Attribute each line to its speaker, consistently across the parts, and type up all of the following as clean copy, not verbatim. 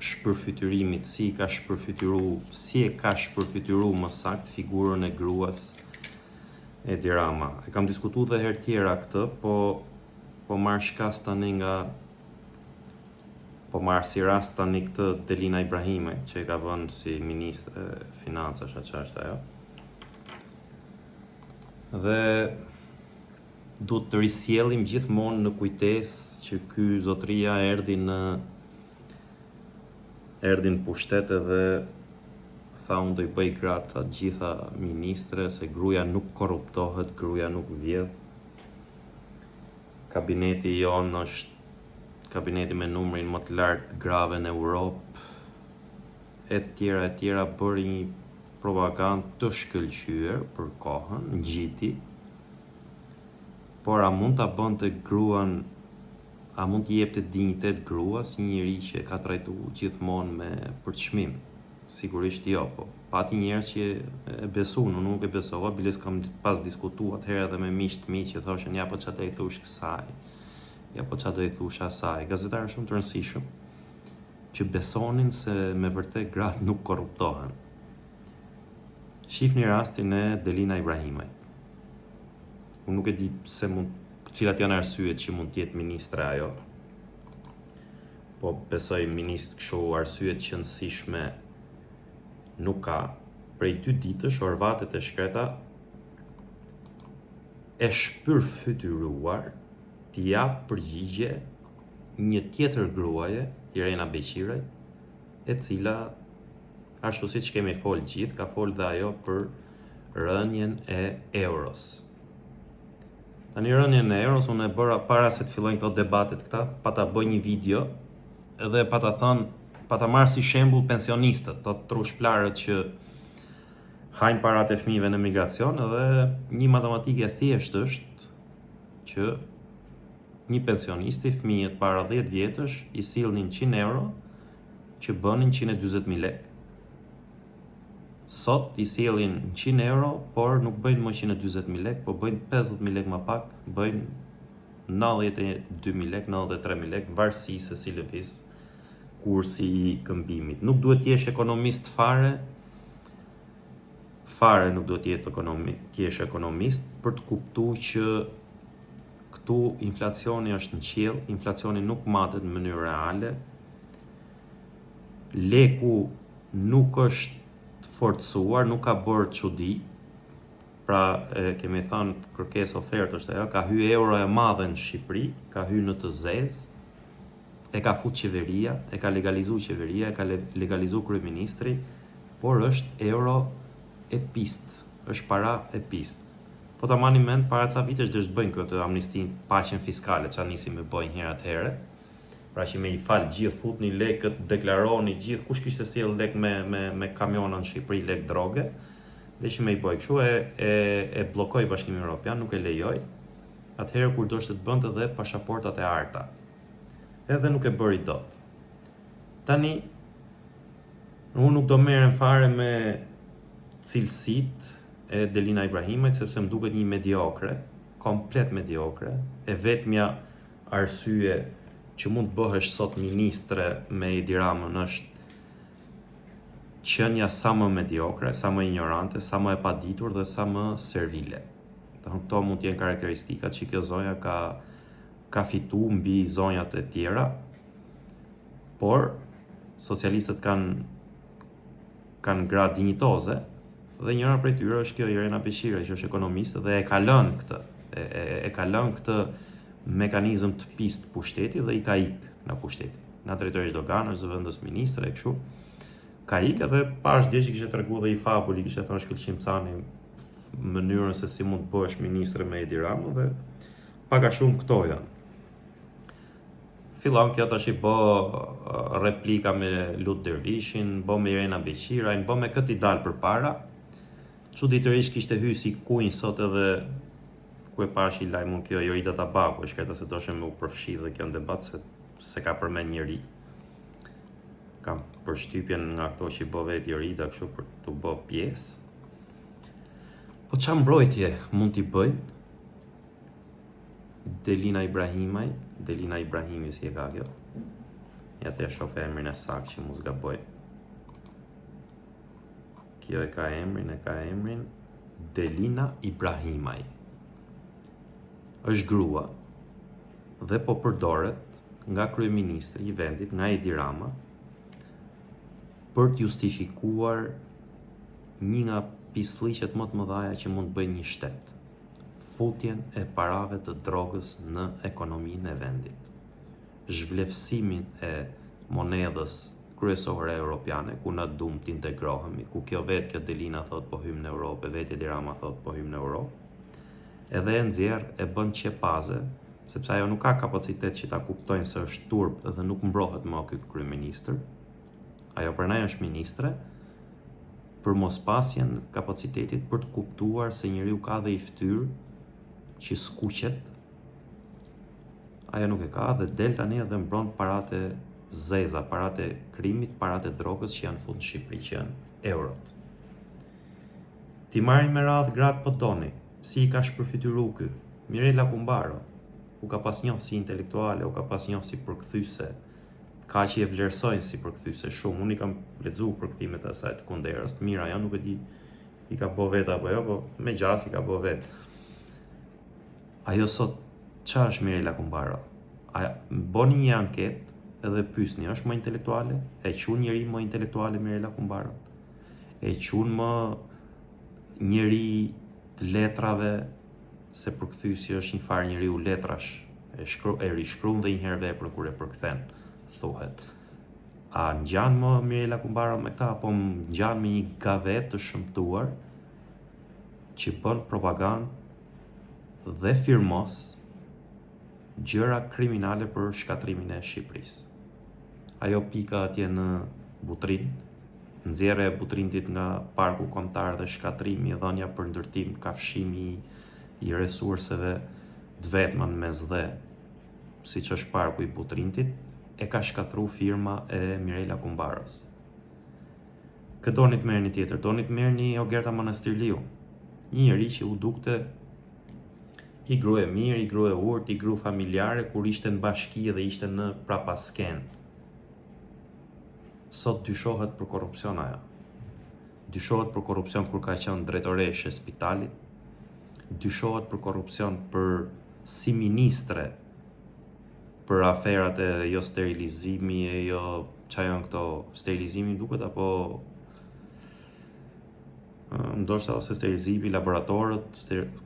Speaker 1: shpërfytyrimit, si e ka shpërfytyru më sakt figurën e gruas Edi Rama. E kam diskutuar dhe herë tjera këtë, po marr shkas tani nga si rast tani këtë Delina Ibrahimaj, që e ka vënë si ministre financash, çfarë është ajo. Dhe duhet të risjellim gjithmonë në kujtesë që ky zotëria erdhi në pushtet dhe tha unë do i bëj gratë të gjitha ministre, se gruaja nuk korruptohet, gruaja nuk vjedh. Kabineti jonë është kabineti me numrin më të lartë grave në Europë, e tjera bëri një propagandë të shkëlqyer për kohën, ngjiti. Por a mund ta bënte gruan, a mund t'i jepte dinjitet gruas një njeri që ka trajtuar gjithmonë me përçmim? Sigurisht jo, po pati njerëz që e besuan, unë nuk e besova, biles kam pas diskutuar atëherë edhe me miq të mi që thoshin ja po çfarë do i thush kësaj. Ja po çfarë do i thush asaj. Gazetarë shumë të rëndësishëm që besonin se me vërtet gratë nuk korruptohen. Shihni rastin e Delina Ibrahimajt. Unë nuk e di cilat janë arsyet që mund të jetë ministre ajo. Po besoj ministr kështu arsyet qëndësishme nuk ka. Prej 2 ditësh orvatet e shkreta e shpërfytyruar t'i jap përgjigje një tjetër gruaje, Irena Beqiraj, e cila, ashtu siç kemi folë gjithë, ka folë dhe ajo për rënjen e euros. Tani rënjen e euros unë e bëra para se të fillojnë këto debatet këta, pa ta bëj një video edhe pa ta marrë si shembull pensionistët, të trushplarët që hajnë parat e fëmijëve në migracion, edhe një matematike thjesht është që një pensionisti, fëmijët para 10 vjetësh i sillnin 100 euro që bënin 140.000 lekë. Sot i sillin 100 euro, por nuk bëjnë më 140.000 lekë, po bëjnë 50.000 lekë më pak, bëjnë 92.000 lekë, 93.000 lekë, varësi se si lëviz kursi i këmbimit. Nuk duhet t'jesh ekonomist fare nuk duhet t'jesh ekonomist për të kuptuar që këtu inflacioni është në qiell, inflacioni nuk matet në mënyrë reale, leku nuk është forcuar, nuk ka bërë çudi, pra kemi thënë kërkesë ofertë është ajo, ka hyrë euro e madhe në Shqipëri, ka hyrë në të zezë, e ka fut qeveria, e ka legalizuar qeveria, e ka legalizuar kryeministri, por është euro e pist, është para e pist. Po ta mani mend para ca vitesh do të bëjnë këtë amnistin, paqen fiskale, çfarë nisi me bëjnë herë atëherë. Pra që me i fal gjithë, futni lekët, deklaroni gjithë, kush kishte sjell lek me kamiona në Shqipëri, lek droge, dhe që me i bëj kështu e bllokoi Bashkimi Evropian, nuk e lejoi. Atëherë kur do të bënte edhe pasaportat e arta. Edhe nuk e bëri dot. Tani unë nuk do merrem fare me cilësitë e Delina Ibrahimajt, sepse më duket një mediokre, komplet mediokre, e vetmja arsye që mund të bëhesh sot ministre me Edi Ramën është qenia sa më mediokre, sa më ignorante, sa më e paditur dhe sa më servile. Këto mund të jenë karakteristikat që kjo zonja ka fitu mbi zonjat e tjera, por socialistët kanë gra dinjitoze, dhe njëra prej tyre është kjo Irena Beqiraj, që është ekonomiste dhe e ka lënë këtë mekanizëm të pistë pushteti dhe i ka ikë nga pushteti. Nga drejtori Erdogan është zëvendës ministre e kështu. Ka ikë edhe pash dje që kishte treguar dhe i fabuli, kishte thënë Shkëlqim Cani mënyrën se si mund të bëhesh ministre me Edi Ramën dhe pak a shumë këto janë. Fillon kjo tash i bë replika me Lut Dervishin, bë me Irena Beqirajn, bë me këtë i dal përpara. Çuditërisht kishte hyrë si kunj sot edhe ku e pash i lajmun kjo Jorida Tabaku, e shkreta se doshe me u përfshi dhe kjo në debat se ka përmend njëri. Kam përshtypjen nga këto që i bë vetë Jorida kështu për të bë pjesë. Po çfarë mbrojtje mund t'i bëjnë Delina Ibrahimi si e ka kjo, Ja të shof emrin e saktë që mos gaboj. Kjo e ka emrin Delina Ibrahimaj. Është grua dhe po përdoret nga kryeministri i vendit, nga Edi Rama, për të justifikuar një nga pislliqet më të mëdha që mund të bëjë një shtet: futjen e parave të drogës në ekonominë e vendit, zhvlefsimin e monedhës kryesore europiane, ku na duam të integrohemi, ku kjo Delina thot po hym në Europë, vetë Edi Rama thot po hym në Europë, edhe e nxjerr e bën qepaze, sepse ajo nuk ka kapacitet që ta kuptojnë se është turp dhe nuk mbrohet më ky kryeministër. Ajo pranaj është ministre, për mos pasjen kapacitetit për të kuptuar se njeriu ka dhe i fytyrë që skuqet. Ajo nuk e ka dhe del tani edhe mbron parate zeza, parate krimit, parate drogës që janë fut në Shqipëri, që janë eurot. Ti marrin me radhë gratë po doni, si i ka shpërfytyru ky? Mirela Kumbaro u ka pas njohë si intelektuale, u ka pas njohë si përkthyse, ka që e vlerësojnë si përkthyse shumë. Unë i kam lexuar përkthimet e saj të Kunderës, të mira, janë, nuk e di i ka bo vet apo jo, po me gjas i ka bo vet. Ajo sot, qa është Mirela Kumbaro? Boni një anket edhe pyesni, është më intelektuale? E qunë njeri më intelektuale Mirela Kumbaro? E qunë më njeri të letrave, se përkthyesi është një farë njeriu letrash, e rishkruan dhe një herë veprën kur e përkthen, thuhet. A ngjan më Mirela Kumbaro me këta, apo ngjan me një gavet të shëmtuar që bën propagandë dhe firmos gjëra kriminale për shkatrimin e Shqipërisë? Ajo pika atje në Butrin, nxjerrja e Butrintit nga parku kombëtar dhe shkatrimi, dhënia për ndërtim, kafshimi i resurseve të vetma në mes dhe, siç është parku i Butrintit, e ka shkatru firma e Mirela Kumbaros. Kë doni të merrni tjetër? Doni të merrni Ogerta Manastirliu, një njeri që u dukte i grua e mirë, i grua e urtë, i grua familjare, kur ishte në bashki dhe ishte në prapasken. Sot dyshohet për korrupsion ajo. Dyshohet për korrupsion kur ka qenë drejtoreshe e spitalit, dyshohet për korrupsion për si ministre për aferat e jo sterilizimi, e jo qa janë këto, sterilizimi duket, apo ndoshta ose sterilizimi, laboratorët,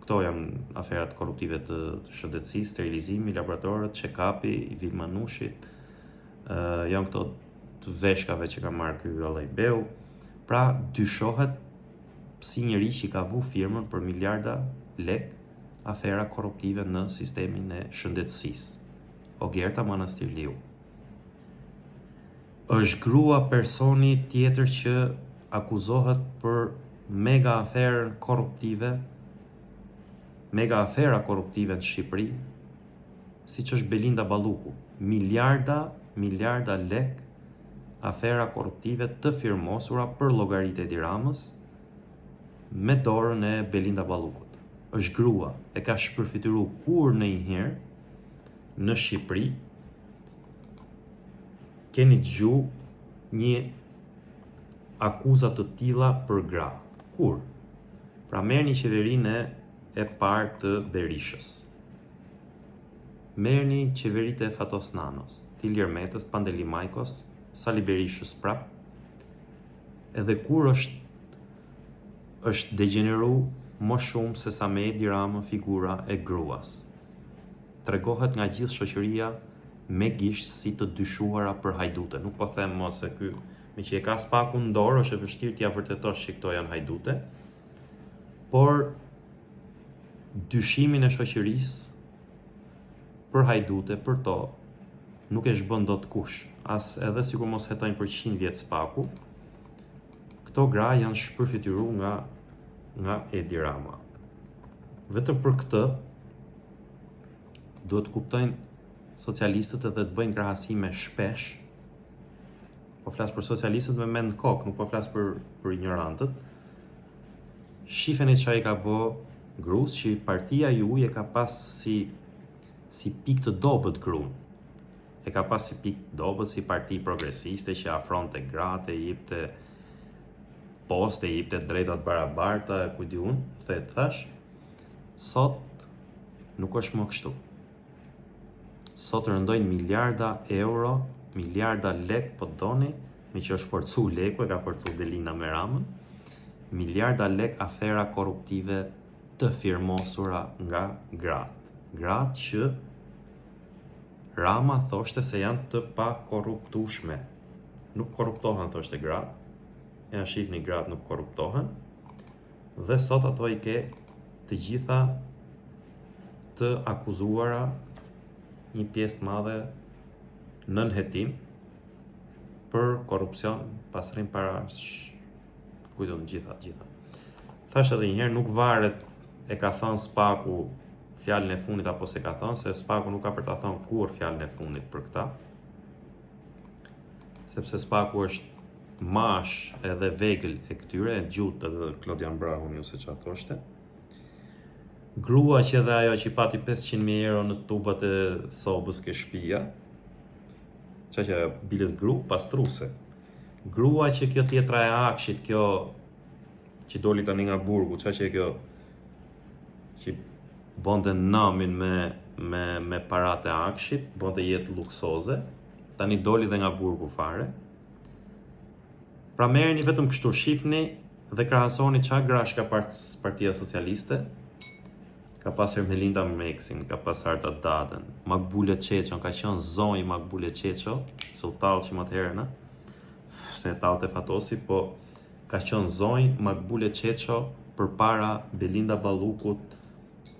Speaker 1: këto janë aferat korruptive të shëndetësisë, sterilizimi, laboratorët, check-upi i Vilmanushit, janë këto të veshkave që ka marrë ky Allajbeu. Pra dyshohet si njëri që ka vu firmën për miliarda lek afera korruptive në sistemin e shëndetësisë. Ogerta Manastirliu është grua personi tjetër që akuzohet për mega afera korruptive në Shqipëri, siç është Belinda Balluku. Miliarda lek afera korruptive të firmosura për llogaritë e Edi Ramës me dorën e Belinda Ballukut. Është grua, e ka shpërfytyruar kur ndonjëherë në Shqipëri keni dëgjuar një akuza të tilla për gra. Kur? Pra merrni qeverinë e parë të Berishës. Merrni qeveritë e Fatos Nanos, Tilir Metës, Pandeli Majkos, Sali Berishës prap. Edhe kur është degeneru më shumë se sa me Edi Rama figura e gruas. Tregohet nga gjithë shoqëria me gisht si të dyshuara për hajdute. Nuk po them mos se ky, me që e ka spakun në dorë, është e vështirë t'ia vërtetosh që këto janë hajdute, por dyshimin e shoqërisë për hajdute, për to, nuk e shbën dot kush. As edhe sikur mos hetojnë për 100 vjet spaku, këto gra janë shpërfytyruar nga Edi Rama. Vetëm për këtë duhet të kuptojnë socialistët edhe të bëjnë krahasime shpesh. Po flas për socialistët me mend kokë, nuk po flas për ignorantët. Shifeni çfarë ka bë grus, që partia juaj e ka pas si pikë të dobët gruan. e ka pas si pikë dobët si parti progresiste që afronte gratë, i jepte poste, i jepte drejtat barabarta, ku di unë, thash, sot nuk është më kështu. Sot rëndojnë miliarda euro, miliarda lek po doni, me që është forcu leku, e ka forcu Delina me Ramën, miliarda lek afera korruptive të firmosura nga gratë. Gratë që Rama thoshte se janë të pa korruptueshme. Nuk korruptohen, thoshte gratë. Ja shihni gratë nuk korruptohen. Dhe sot ato i ke të gjitha të akuzuara, një pjesë të madhe nën hetim për korrupsion, pastrim parash, kujton gjitha. Thash edhe një herë, nuk varet e ka thënë Spaku fjalën e fundit apo se ka thënë, se Spaku nuk ka për ta thënë kur fjalën e fundit për këta. Sepse Spaku është mash edhe vegël e këtyre, e gjutë edhe Klodian Brahun, ju se çfarë thoshte. Grua që edhe ajo që i pati 500.000 euro në tubat e sobës ke shtëpia, që biles gru, pastruse. Grua që kjo tjetra e akshit, kjo që doli tani nga burgu, që kjo që bonte namin me parat e akshit, bonte jetë luksoze, tani doli dhe nga burgu fare. Pra merreni vetëm kështu, shifni dhe krahasoni çfarë grash ka Partia Socialiste. Ka pas Melinda Meksin, ka pas Arta Daden, Makbule Çeço, ka qenë zonjë Makbule Çeço, se u tallë që më të herën, se tallte Fatosi, po ka qenë zonjë Makbule Çeço përpara Belinda Ballukut,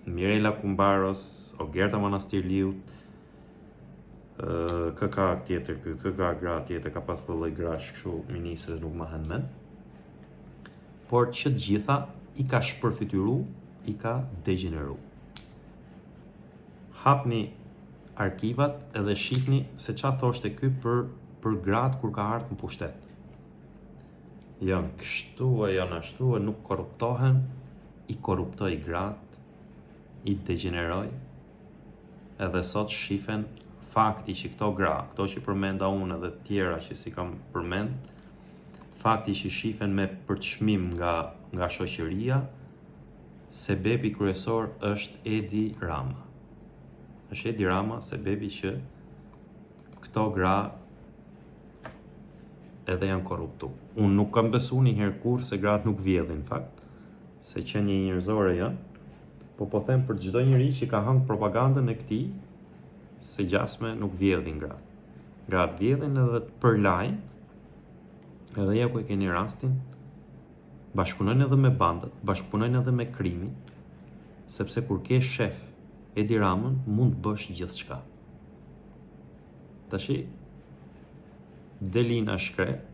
Speaker 1: Mirela Kumbaros, Ogerta Manastirliut, kë ka tjetër ky, kë ka gra tjetër, ka pas lloj grash kështu ministre nuk ma hen men. Por që të gjitha i ka shpërfytyru, i ka degeneru. Hapni arkivat edhe shihni se çfarë thoshte ky për gratë kur ka ardhur në pushtet. Janë kështu e janë ashtu e nuk korruptohen, i korruptoi gratë, i degeneroi, edhe sot shifen fakti që këto gra, këto që përmenda unë edhe tjera që si kam përmend, fakti që shifen me përçmim nga shoqëria, sebebi kryesor është Edi Rama. Është Edi Rama sebebi që këto gra edhe janë korruptu. Unë nuk kam besu një herë kur se gratë nuk vjedhin fakt, se që një njerëzore janë, po them për çdo njeri që ka hëngë propagandën e këtij, se gjasme nuk vjedhin gratë. Gratë vjedhin edhe për lajn, edhe ja ku e keni rastin, bashkëpunojnë edhe me bandat, bashkëpunojnë edhe me krimin, sepse kur ke shef Edi Ramën, mund të bësh gjithçka. Tashi, Delina shkret,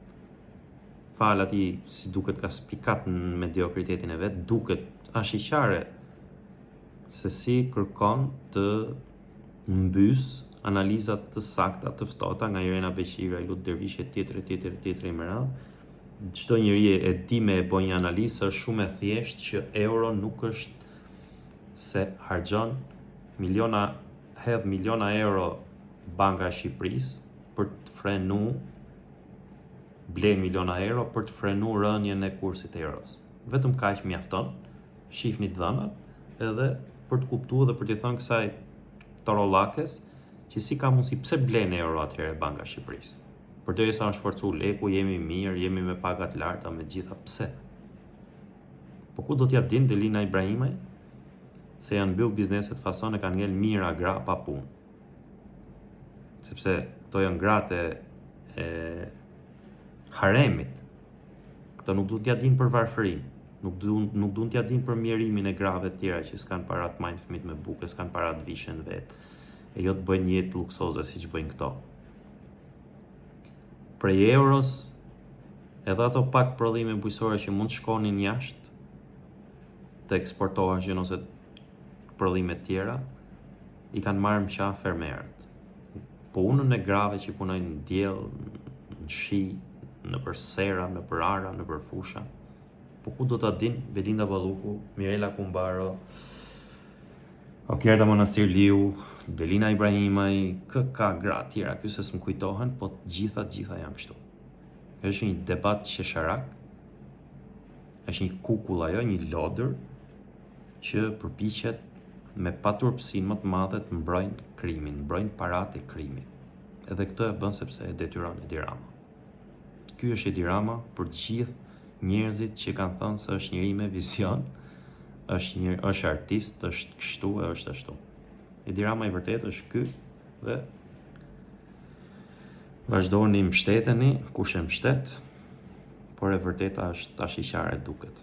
Speaker 1: fal atij si duket ka spikat në mediokritetin e vet, duket ashiqare se si kërkon të mbys analizat të sakta, të ftohta nga Irena Beqiri, Lut Dervishi, tjetër i meral. Çdo njeri e di me e bën një analizë, është shumë e thjeshtë që euro nuk është se harxhon miliona euro Banka e Shqipërisë për të frenu, blen miliona euro për të frenu rënien e kursit të euros. Vetëm kaq mjafton, shihni dhënat edhe për të kuptuar dhe për t'i thënë kësaj torollakes që si ka mundësi pse blen euro atëherë Banka e Shqipërisë. Përderisa është forcu leku, jemi mirë, jemi me pagat larta, me gjitha, pse? Po ku do t'ja din Delina Ibrahimaj se janë mbyll bizneset fason e kanë ngel mira gra pa punë. Sepse to janë gratë e haremit. Këto nuk duhet t'ja din për varfërinë, nuk duhet t'ja din për mjerimin e grave të tjera që s'kan para të majnë fëmijët me bukë, s'kan para të vishen vetë, e jo të bëjnë një jetë luksoze siç bëjnë këto. Prej euros, edhe ato pak prodhime bujqësore që mund të shkonin jashtë, të eksportoheshin ose prodhime tjera, i kanë marrë më qafë fermerët. Po punën e grave që punojnë në diell, në shi, në për sera, në për ara, në për fusha. Po ku do ta din Belinda Balluku, Mirela Kumbaro, Okjerta Monastir Liu, Delina Ibrahimaj, ka gra tjera, ky se s'm kujtohen, po gjitha janë kështu. Është një debat qesharak, është një kukull ajo, një lodër që përpiqet me paturpsinë më të madhe të mbrojnë krimin, mbrojnë paratë e krimit. Edhe këtë e bën sepse e detyron Edi Rama. Ky është Edi Rama për gjithë njerëzit që kanë thënë se është njëri me vizion, është artist, është kështu e është ashtu. Edi Rama i vërtet është ky dhe vazhdoni mbështeteni, kush e mbështet, por e vërteta është tash i qarë duket.